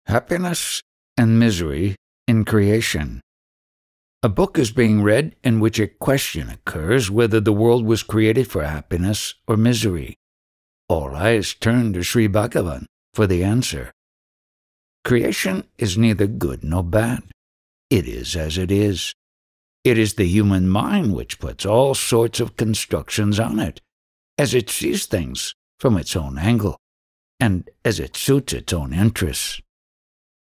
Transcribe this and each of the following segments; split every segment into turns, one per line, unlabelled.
Happiness and Misery in Creation. A book is being read in which a question occurs whether the world was created for happiness or misery. All eyes turn to Sri Bhagavan for the answer. Creation is neither good nor bad. It is as it is. It is the human mind which puts all sorts of constructions on it, as it sees things from its own angle, and as it suits its own interests.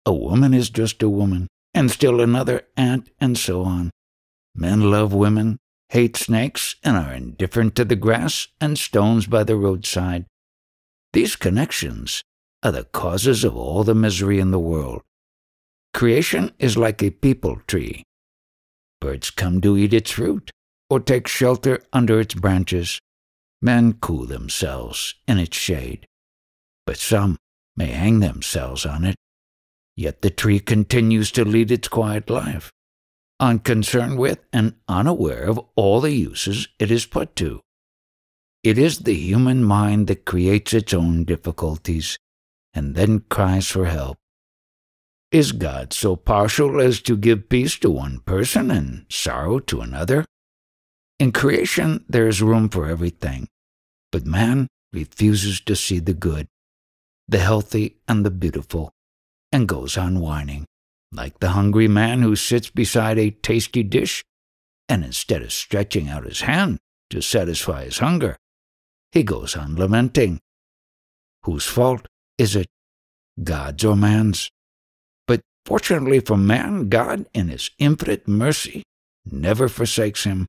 A woman is just a woman, and still another ant, and so on. Men love women, hate snakes, and are indifferent to the grass and stones by the roadside. These connections are the causes of all the misery in the world. Creation is like a peepal tree. Birds come to eat its fruit, or take shelter under its branches. Men cool themselves in its shade, but some may hang themselves on it. Yet the tree continues to lead its quiet life, unconcerned with and unaware of all the uses it is put to. It is the human mind that creates its own difficulties, and then cries for help. Is God so partial as to give peace to one person and sorrow to another? In creation there is room for everything, but man refuses to see the good, the healthy, and the beautiful, and goes on whining, like the hungry man who sits beside a tasty dish, and instead of stretching out his hand to satisfy his hunger, he goes on lamenting. Whose fault is it, God's or man's? But fortunately for man, God, in his infinite mercy, never forsakes him.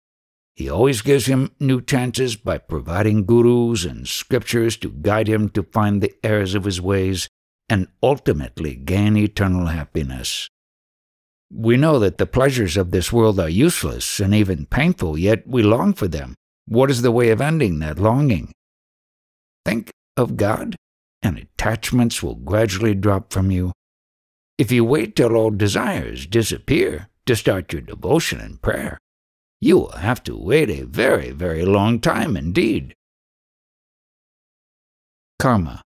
He always gives him new chances by providing gurus and scriptures to guide him to find the errors of his ways and ultimately gain eternal happiness. We know that the pleasures of this world are useless and even painful, yet we long for them. What is the way of ending that longing? Think of God, and attachments will gradually drop from you. If you wait till all desires disappear to start your devotion and prayer, you will have to wait a very, very long time indeed. Karma.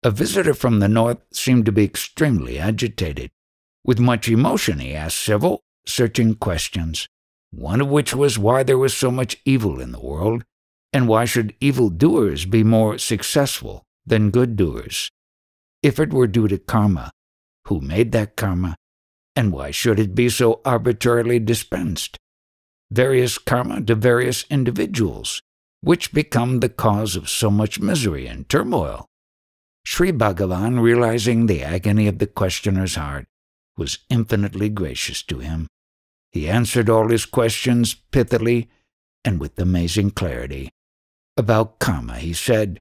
A visitor from the north seemed to be extremely agitated. With much emotion he asked several searching questions, one of which was why there was so much evil in the world, and why should evil-doers be more successful than good doers? If it were due to karma, who made that karma, and why should it be so arbitrarily dispensed? Various karma to various individuals, which become the cause of so much misery and turmoil. Sri Bhagavan, realizing the agony of the questioner's heart, was infinitely gracious to him. He answered all his questions pithily and with amazing clarity. About karma, he said,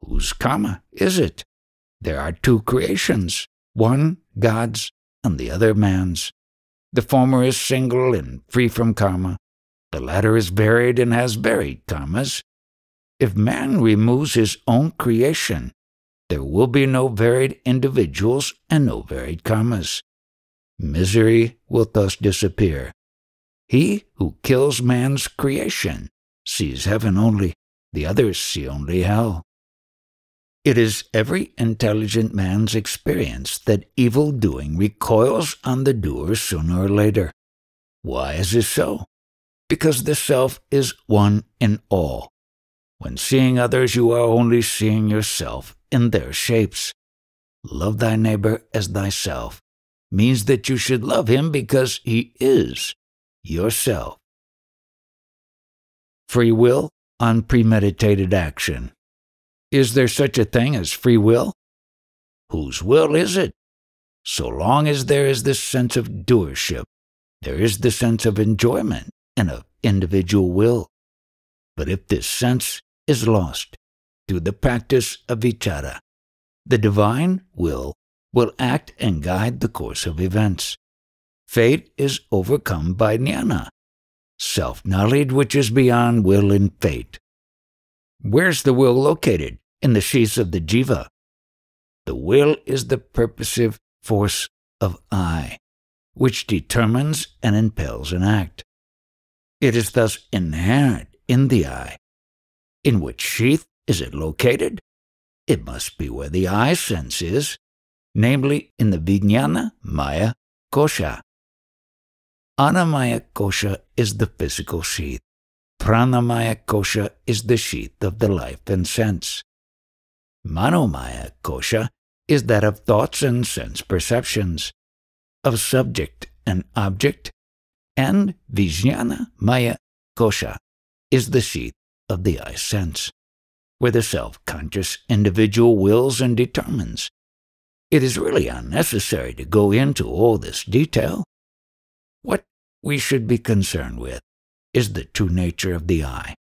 whose karma is it? There are two creations, one God's and the other man's. The former is single and free from karma. The latter is varied and has varied karmas. If man removes his own creation, there will be no varied individuals and no varied karmas. Misery will thus disappear. He who kills man's creation sees heaven only, the others see only hell. It is every intelligent man's experience that evil-doing recoils on the doer sooner or later. Why is this so? Because the self is one in all. When seeing others, you are only seeing yourself in their shapes. Love thy neighbor as thyself means that you should love him because he is yourself. Free will on premeditated action. Is there such a thing as free will? Whose will is it? So long as there is this sense of doership, there is the sense of enjoyment and of individual will. But if this sense is lost through the practice of vichara, the divine will act and guide the course of events. Fate is overcome by jnana, self-knowledge which is beyond will and fate. Where's the will located? In the sheaths of the jiva. The will is the purposive force of I, which determines and impels an act. It is thus inherent in the I. In which sheath is it located? It must be where the I sense is. namely in the Vijnana Maya Kosha. Annamaya Kosha is the physical sheath. Pranamaya Kosha is the sheath of the life and sense. Manomaya Kosha is that of thoughts and sense perceptions, of subject and object, and Vijnana Maya Kosha is the sheath of the eye sense, where the self-conscious individual wills and determines. It is really unnecessary to go into all this detail. What we should be concerned with is the true nature of the I,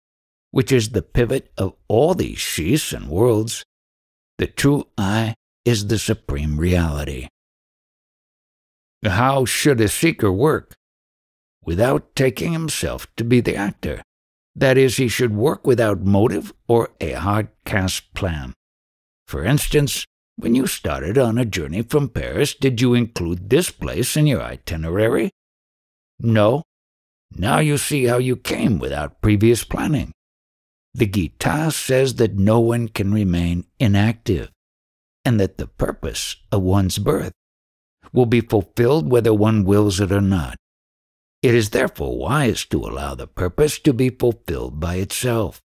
which is the pivot of all these sheaths and worlds. The true I is the supreme reality. How should a seeker work? Without taking himself to be the actor. That is, he should work without motive or a hard-cast plan. For instance, when you started on a journey from Paris, did you include this place in your itinerary? No. Now you see how you came without previous planning. The Gita says that no one can remain inactive, and that the purpose of one's birth will be fulfilled whether one wills it or not. It is therefore wise to allow the purpose to be fulfilled by itself.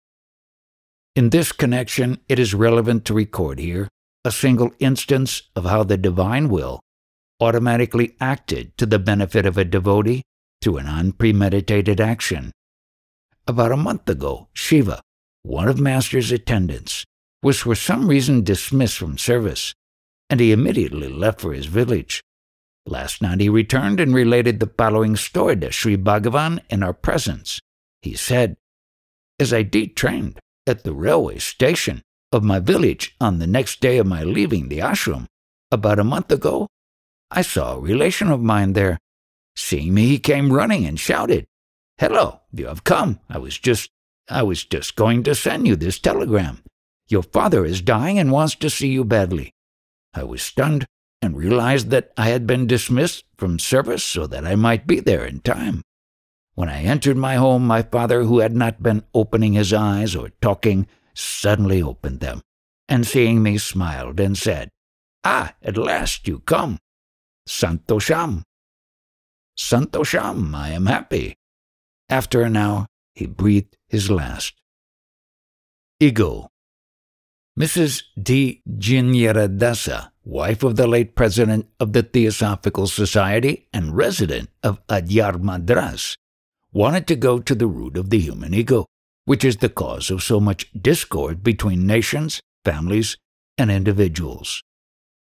In this connection, it is relevant to record here a single instance of how the divine will automatically acted to the benefit of a devotee through an unpremeditated action. About a month ago, Shiva, one of Master's attendants, was for some reason dismissed from service, and he immediately left for his village. Last night he returned and related the following story to Sri Bhagavan in our presence. He said, "As I detrained at the railway station of my village on the next day of my leaving the ashram, about a month ago, I saw a relation of mine there. Seeing me, he came running and shouted, 'Hello, you have come. I was just going to send you this telegram. Your father is dying and wants to see you badly.' I was stunned and realized that I had been dismissed from service so that I might be there in time. When I entered my home, my father, who had not been opening his eyes or talking, suddenly opened them, and seeing me smiled and said, 'Ah, at last you come. Santosham. Santosham, I am happy.' After an hour, he breathed his last." Ego. Mrs. D. Jinyaradasa, wife of the late president of the Theosophical Society and resident of Adyar Madras, wanted to go to the root of the human ego, which is the cause of so much discord between nations, families, and individuals.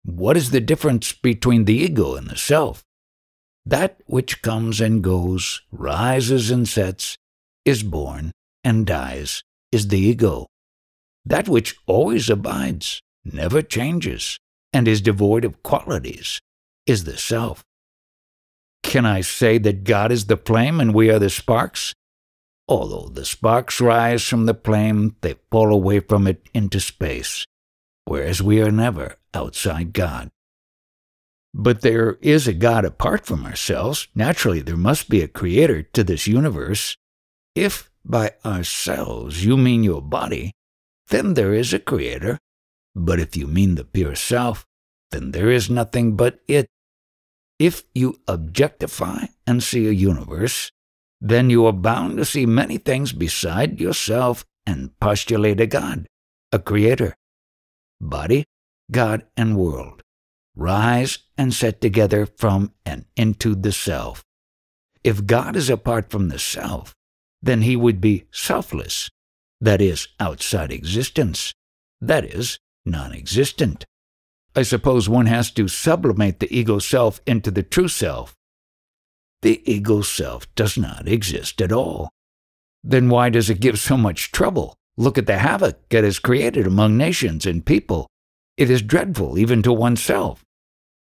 What is the difference between the ego and the self? That which comes and goes, rises and sets, is born and dies, is the ego. That which always abides, never changes, and is devoid of qualities, is the self. Can I say that God is the flame and we are the sparks? Although the sparks rise from the flame, they fall away from it into space, whereas we are never outside God. But there is a God apart from ourselves. Naturally, there must be a creator to this universe. If by ourselves you mean your body, then there is a creator. But if you mean the pure self, then there is nothing but it. If you objectify and see a universe, then you are bound to see many things beside yourself and postulate a God, a creator. Body, God, and world rise and set together from and into the self. If God is apart from the self, then he would be selfless, that is, outside existence, that is, non-existent. I suppose one has to sublimate the ego self into the true self. The ego self does not exist at all. Then why does it give so much trouble? Look at the havoc it has created among nations and people. It is dreadful even to oneself.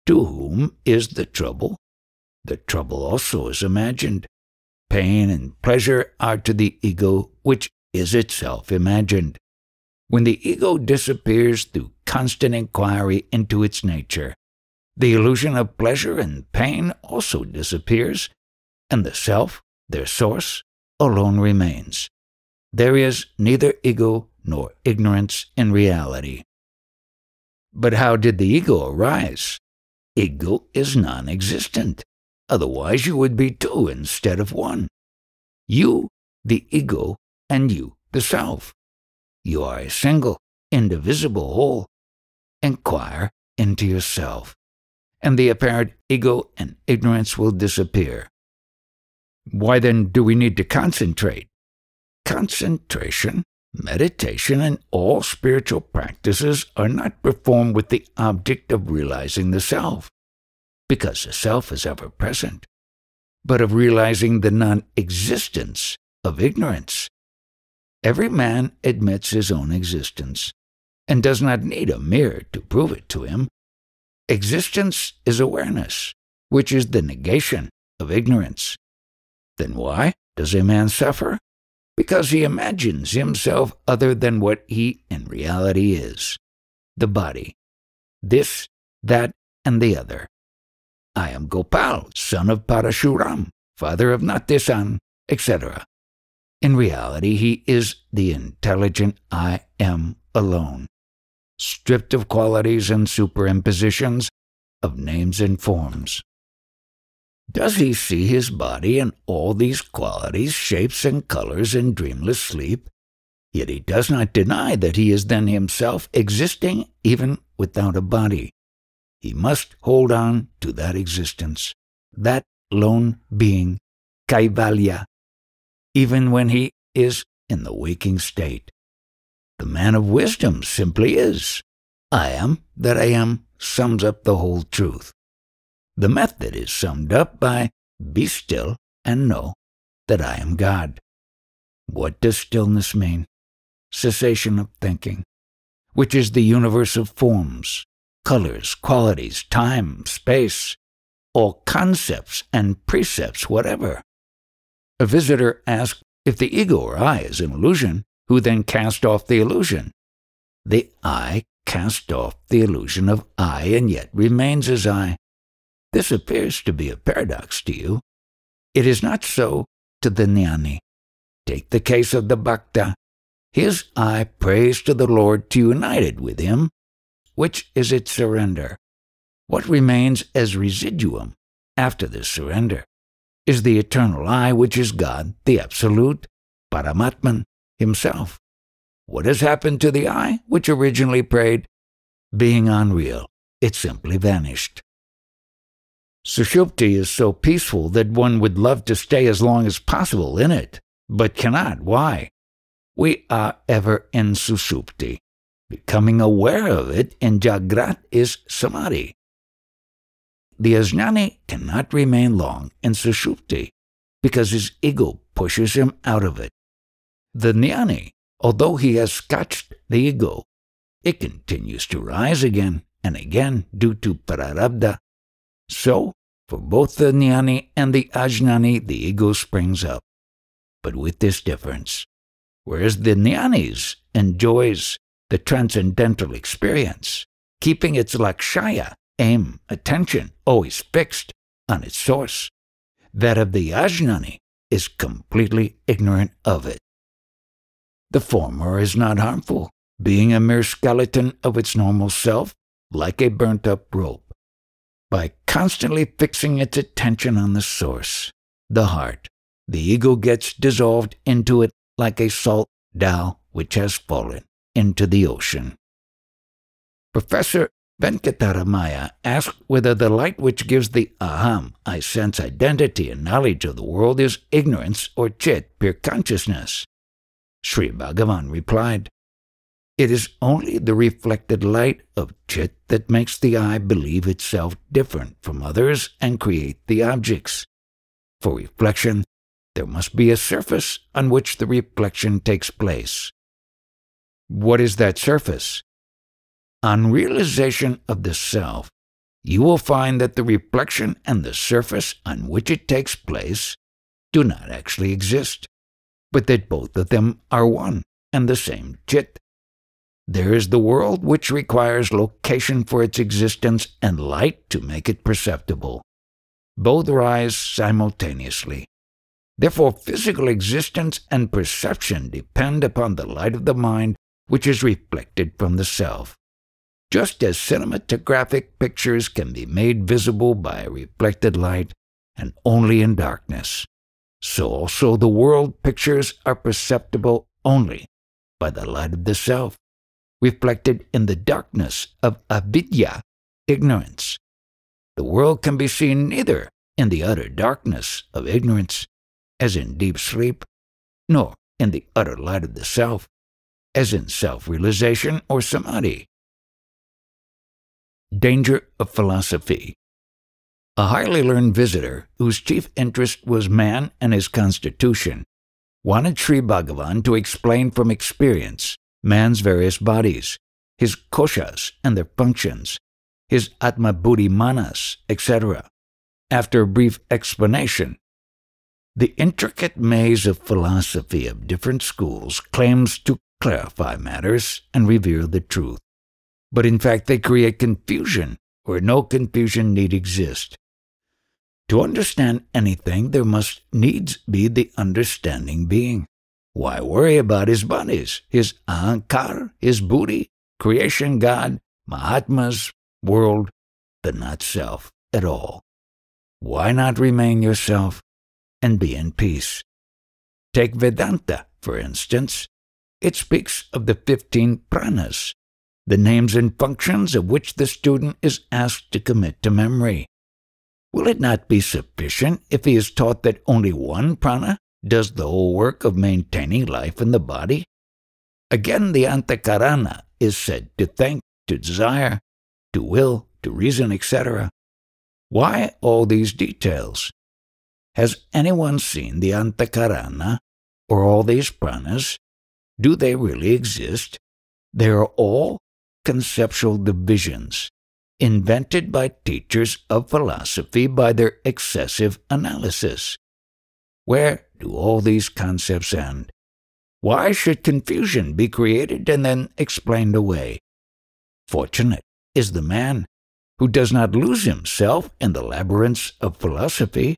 To whom is the trouble? The trouble also is imagined. Pain and pleasure are to the ego, which is itself imagined. When the ego disappears through constant inquiry into its nature, the illusion of pleasure and pain also disappears, and the self, their source, alone remains. There is neither ego nor ignorance in reality. But how did the ego arise? Ego is non-existent. Otherwise you would be two instead of one. You, the ego, and you, the self. You are a single, indivisible whole. Inquire into yourself, and the apparent ego and ignorance will disappear. Why then do we need to concentrate? Concentration, meditation, and all spiritual practices are not performed with the object of realizing the self, because the self is ever present, but of realizing the non-existence of ignorance. Every man admits his own existence, and does not need a mirror to prove it to him. Existence is awareness, which is the negation of ignorance. Then why does a man suffer? Because he imagines himself other than what he in reality is. The body. This, that, and the other. I am Gopal, son of Parashuram, father of Natisan, etc. In reality, he is the intelligent I am alone, stripped of qualities and superimpositions of names and forms. Does he see his body and all these qualities, shapes, and colors in dreamless sleep? Yet he does not deny that he is then himself existing even without a body. He must hold on to that existence, that lone being, Kaivalya, even when he is in the waking state. The man of wisdom simply is. I am that I am sums up the whole truth. The method is summed up by be still and know that I am God. What does stillness mean? Cessation of thinking, which is the universe of forms, colors, qualities, time, space, all concepts and precepts, whatever. A visitor asked if the ego or I is an illusion, who then cast off the illusion? The I cast off the illusion of I and yet remains as I. This appears to be a paradox to you. It is not so to the jnani. Take the case of the bhakta. His I prays to the Lord to unite it with him, which is its surrender. What remains as residuum after this surrender is the eternal I, which is God, the Absolute, Paramatman, himself. What has happened to the I, which originally prayed? Being unreal, it simply vanished. Sushupti is so peaceful that one would love to stay as long as possible in it, but cannot. Why? We are ever in Sushupti. Becoming aware of it in Jagrat is Samadhi. The ajnani cannot remain long in Sushupti because his ego pushes him out of it. The jnani, although he has scotched the ego, it continues to rise again and again due to prarabdha. So, for both the jnani and the ajnani, the ego springs up. But with this difference, whereas the jnani enjoys the transcendental experience, keeping its lakshaya, aim, attention, always fixed on its source, that of the ajnani is completely ignorant of it. The former is not harmful, being a mere skeleton of its normal self, like a burnt-up rope. By constantly fixing its attention on the source, the heart, the ego gets dissolved into it like a salt dow which has fallen into the ocean. Professor Venkataramaya asked whether the light which gives the aham, I sense identity and knowledge of the world, is ignorance or chit, pure consciousness. Sri Bhagavan replied, it is only the reflected light of chit that makes the eye believe itself different from others and create the objects. For reflection, there must be a surface on which the reflection takes place. What is that surface? On realization of the self, you will find that the reflection and the surface on which it takes place do not actually exist, but that both of them are one and the same chit. There is the world which requires location for its existence and light to make it perceptible. Both rise simultaneously. Therefore, physical existence and perception depend upon the light of the mind which is reflected from the self. Just as cinematographic pictures can be made visible by reflected light and only in darkness, so also the world pictures are perceptible only by the light of the self, reflected in the darkness of avidya, ignorance. The world can be seen neither in the utter darkness of ignorance, as in deep sleep, nor in the utter light of the self, as in self-realization or samadhi. Danger of philosophy. A highly learned visitor, whose chief interest was man and his constitution, wanted Sri Bhagavan to explain from experience man's various bodies, his koshas and their functions, his atma buddhi manas, etc. After a brief explanation, the intricate maze of philosophy of different schools claims to clarify matters and reveal the truth. But in fact they create confusion where no confusion need exist. To understand anything, there must needs be the understanding being. Why worry about his bodies, his ahankar, his buddhi, creation God, Mahatmas, world, the not self at all? Why not remain yourself and be in peace? Take Vedanta, for instance. It speaks of the 15 pranas, the names and functions of which the student is asked to commit to memory. Will it not be sufficient if he is taught that only one prana does the whole work of maintaining life in the body? Again, the antakarana is said to think, to desire, to will, to reason, etc. Why all these details? Has anyone seen the antakarana, or all these pranas? Do they really exist? They are all conceptual divisions, invented by teachers of philosophy by their excessive analysis. Where do all these concepts end? Why should confusion be created and then explained away? Fortunate is the man who does not lose himself in the labyrinths of philosophy,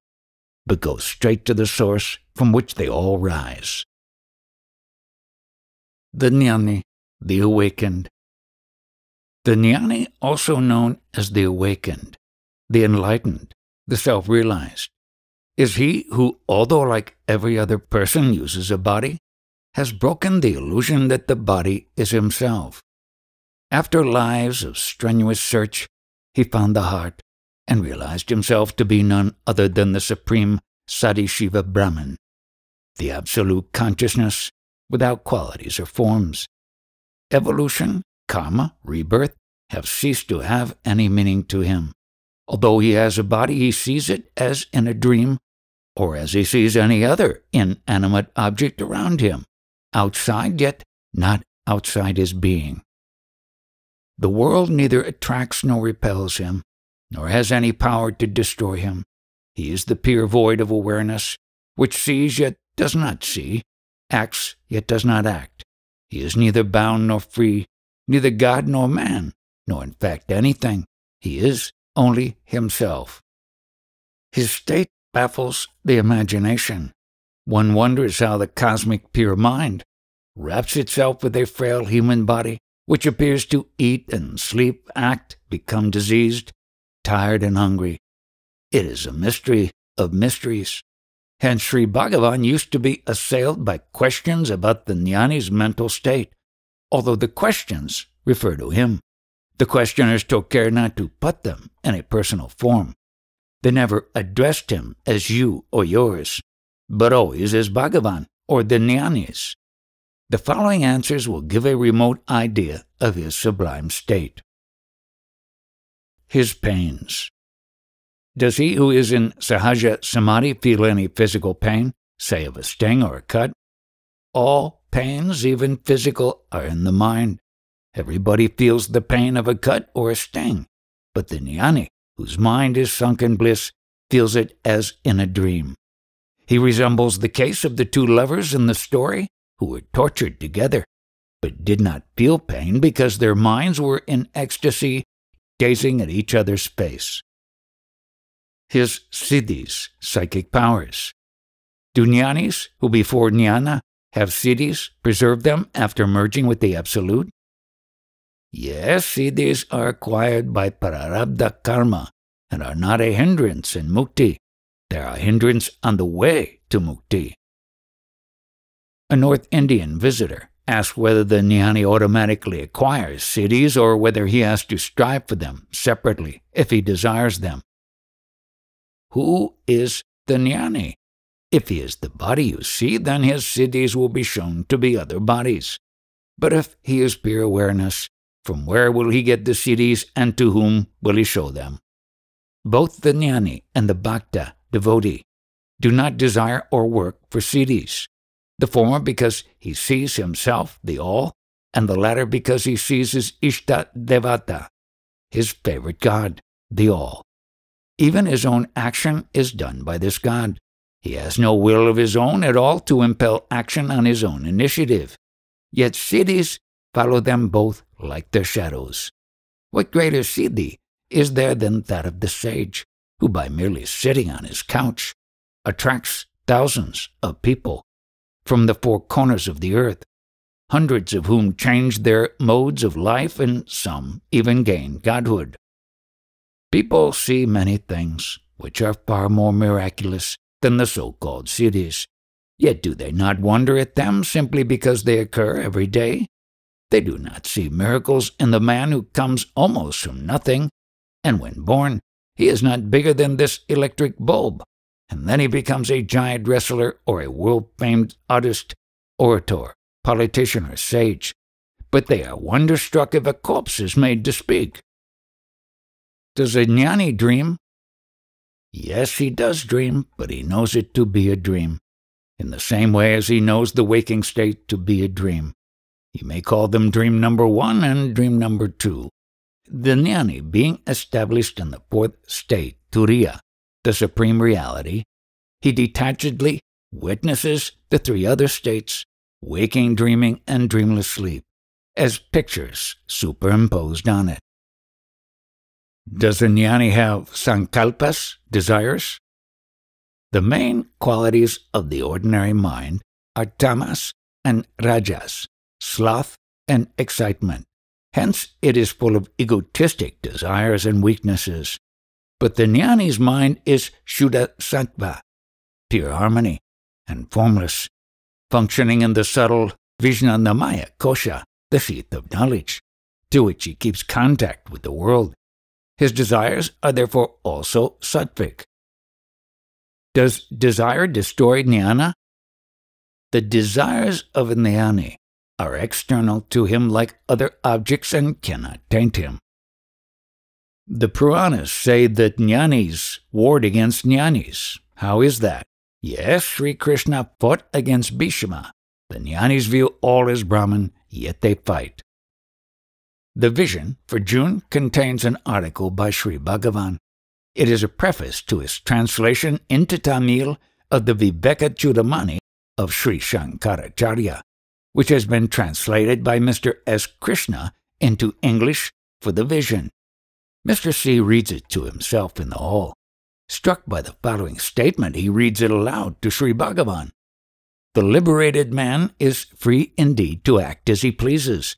but goes straight to the source from which they all rise. The jnani, the awakened. The jnani, also known as the awakened, the enlightened, the self-realized, is he who, although like every other person uses a body, has broken the illusion that the body is himself. After lives of strenuous search, he found the heart and realized himself to be none other than the supreme Sadishiva Brahman, the absolute consciousness without qualities or forms. Evolution, karma, rebirth have ceased to have any meaning to him. Although he has a body, he sees it as in a dream, or as he sees any other inanimate object around him, outside yet not outside his being. The world neither attracts nor repels him, nor has any power to destroy him. He is the pure void of awareness, which sees yet does not see, acts yet does not act. He is neither bound nor free, neither God nor man, nor in fact anything. He is only himself. His state baffles the imagination. One wonders how the cosmic pure mind wraps itself with a frail human body, which appears to eat and sleep, act, become diseased, tired and hungry. It is a mystery of mysteries. Hence Sri Bhagavan used to be assailed by questions about the jnani's mental state, although the questions refer to him. The questioners took care not to put them in a personal form. They never addressed him as you or yours, but always as Bhagavan or the jnanis. The following answers will give a remote idea of his sublime state. His pains. Does he who is in sahaja samadhi feel any physical pain, say of a sting or a cut? All pains, even physical, are in the mind. Everybody feels the pain of a cut or a sting, but the jnani, whose mind is sunk in bliss, feels it as in a dream. He resembles the case of the two lovers in the story who were tortured together, but did not feel pain because their minds were in ecstasy, gazing at each other's face. His siddhis, psychic powers. Do jnanis, who before jnana have siddhis, preserve them after merging with the Absolute? Yes, siddhis are acquired by prarabdha karma and are not a hindrance in mukti. They are a hindrance on the way to mukti. A North Indian visitor asked whether the jnani automatically acquires siddhis or whether he has to strive for them separately if he desires them. Who is the jnani? If he is the body you see, then his siddhis will be shown to be other bodies. But if he is pure awareness, from where will he get the siddhis and to whom will he show them? Both the jnani and the bhakta, devotee, do not desire or work for siddhis. The former because he sees himself, the all, and the latter because he sees his Ishta Devata, his favorite god, the all. Even his own action is done by this god. He has no will of his own at all to impel action on his own initiative. Yet siddhis follow them both like their shadows. What greater siddhi is there than that of the sage, who by merely sitting on his couch attracts thousands of people from the four corners of the earth, hundreds of whom change their modes of life and some even gain godhood. People see many things which are far more miraculous than the so-called siddhis. Yet do they not wonder at them simply because they occur every day? They do not see miracles in the man who comes almost from nothing, and when born, he is not bigger than this electric bulb, and then he becomes a giant wrestler or a world-famed artist, orator, politician, or sage. But they are wonderstruck if a corpse is made to speak. Does a jnani dream? Yes, he does dream, but he knows it to be a dream, in the same way as he knows the waking state to be a dream. You may call them dream number 1 and dream number 2. The jnani, being established in the fourth state, turiya, the supreme reality, he detachedly witnesses the 3 other states, waking, dreaming, and dreamless sleep, as pictures superimposed on it. Does a jnani have sankalpas, desires? The main qualities of the ordinary mind are tamas and rajas, sloth and excitement. Hence, it is full of egotistic desires and weaknesses. But the jnani's mind is Shuddha Sattva, pure harmony, and formless, functioning in the subtle Vijnanamaya kosha, the sheath of knowledge, to which he keeps contact with the world. His desires are therefore also sattvic. Does desire destroy jnana? The desires of a jnani are external to him like other objects and cannot taint him. The Puranas say that jnanis warred against jnanis. How is that? Yes, Sri Krishna fought against Bhishma. The jnanis view all as Brahman, yet they fight. The Vision for June contains an article by Sri Bhagavan. It is a preface to his translation into Tamil of the Vivekachudamani of Sri Shankaracharya, which has been translated by Mr. S. Krishna into English for the Vision. Mr. C. reads it to himself in the hall. Struck by the following statement, he reads it aloud to Sri Bhagavan. The liberated man is free indeed to act as he pleases,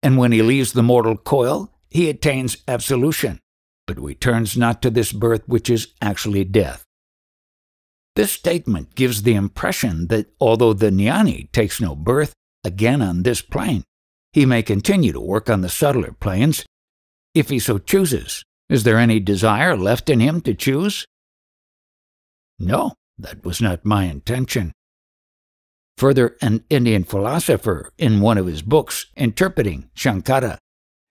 and when he leaves the mortal coil, he attains absolution, but returns not to this birth which is actually death. This statement gives the impression that although the jnani takes no birth again on this plane, he may continue to work on the subtler planes if he so chooses. Is there any desire left in him to choose? No, that was not my intention. Further, an Indian philosopher in one of his books interpreting Shankara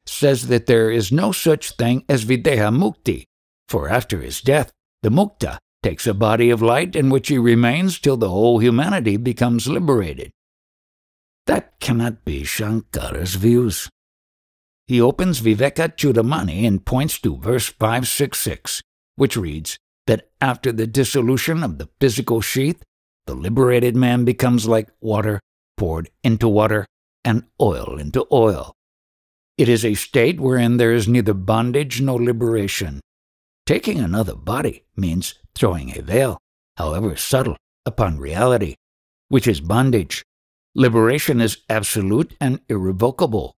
says that there is no such thing as videha mukti, for after his death, the mukta takes a body of light in which he remains till the whole humanity becomes liberated. That cannot be Shankara's views. He opens Vivekachudamani and points to verse 566, which reads that after the dissolution of the physical sheath, the liberated man becomes like water poured into water and oil into oil. It is a state wherein there is neither bondage nor liberation. Taking another body means throwing a veil, however subtle, upon reality, which is bondage. Liberation is absolute and irrevocable.